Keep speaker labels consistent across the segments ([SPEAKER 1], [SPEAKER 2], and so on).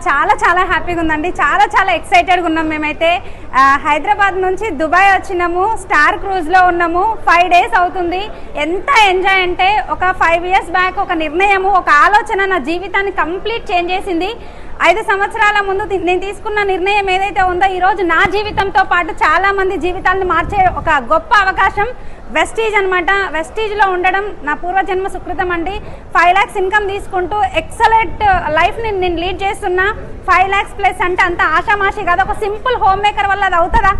[SPEAKER 1] చాలా చాలా హ్యాపీగా ఉందండి. చాలా చాలా ఎక్సైటెడ్గా ఉన్నాం. మేమైతే హైదరాబాద్ నుంచి దుబాయ్ వచ్చినాము, స్టార్ క్రూజ్లో ఉన్నాము. 5 days అవుతుంది. ఎంత ఎంజాయ్ అంటే ఒక 5 years బ్యాక్ ఒక నిర్ణయము, ఒక ఆలోచన నా జీవితాన్ని కంప్లీట్ చేంజ్ చేసింది. 5 సంవత్సరాల ముందు నేను తీసుకున్న నిర్ణయం ఏదైతే ఉందో ఈరోజు నా జీవితంతో పాటు చాలా మంది జీవితాలను మార్చే ఒక గొప్ప అవకాశం వెస్టీజ్ అనమాట. వెస్టీజ్లో ఉండడం నా పూర్వజన్మ సుకృతం అండి. 5 lakhs ఇన్కమ్ తీసుకుంటూ ఎక్సలెంట్ లైఫ్ని నేను లీడ్ చేస్తున్నా. 5 lakhs ప్లస్ అంటే అంత ఆషామాషి కాదు. ఒక సింపుల్ హోమ్ మేకర్ వల్ల అది అవుతుందా?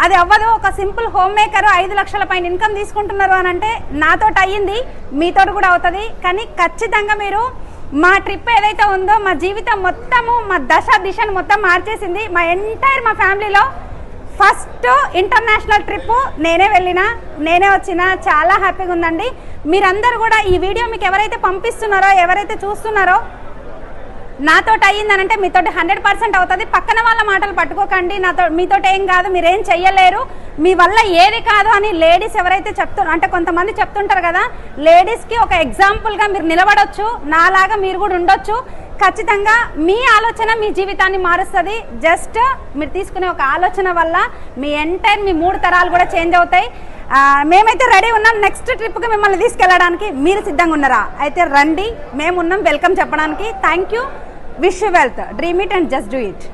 [SPEAKER 1] అది అవ్వదు. ఒక సింపుల్ హోమ్ మేకర్ 5 లక్షల పైన ఇన్కమ్ తీసుకుంటున్నారు అని అంటే నాతోటి అయ్యింది, మీతోటి కూడా అవుతుంది. కానీ ఖచ్చితంగా మీరు మా ట్రిప్ ఏదైతే ఉందో మా జీవితం మొత్తము, మా దిశను మొత్తం మార్చేసింది. మా ఎంటైర్ మా ఫ్యామిలీలో ఫస్ట్ ఇంటర్నేషనల్ ట్రిప్ నేనే వెళ్ళినా, నేనే వచ్చినా. చాలా హ్యాపీగా ఉందండి. మీరందరూ కూడా ఈ వీడియో మీకు ఎవరైతే పంపిస్తున్నారో, ఎవరైతే చూస్తున్నారో, నాతోటి అయ్యిందనంటే మీతోటి 100% అవుతుంది. పక్కన వాళ్ళ మాటలు పట్టుకోకండి. మీతోటి ఏం కాదు, మీరేం చెయ్యలేరు, మీ వల్ల ఏది కాదు అని లేడీస్ ఎవరైతే చెప్తున్నారు అంటే కొంతమంది చెప్తుంటారు కదా, లేడీస్కి ఒక ఎగ్జాంపుల్గా మీరు నిలబడొచ్చు. నాలాగా మీరు కూడా ఉండొచ్చు. ఖచ్చితంగా మీ ఆలోచన మీ జీవితాన్ని మారుస్తుంది. జస్ట్ మీరు తీసుకునే ఒక ఆలోచన వల్ల మీ ఎంటైర్ మీ 3 తరాలు కూడా చేంజ్ అవుతాయి. మేమైతే రెడీ ఉన్నాం నెక్స్ట్ ట్రిప్కి మిమ్మల్ని తీసుకెళ్ళడానికి. మీరు సిద్ధంగా ఉన్నారా? అయితే రండి, మేమున్నాం వెల్కమ్ చెప్పడానికి. Thank you. Wish you wealth. Dream it and just do it.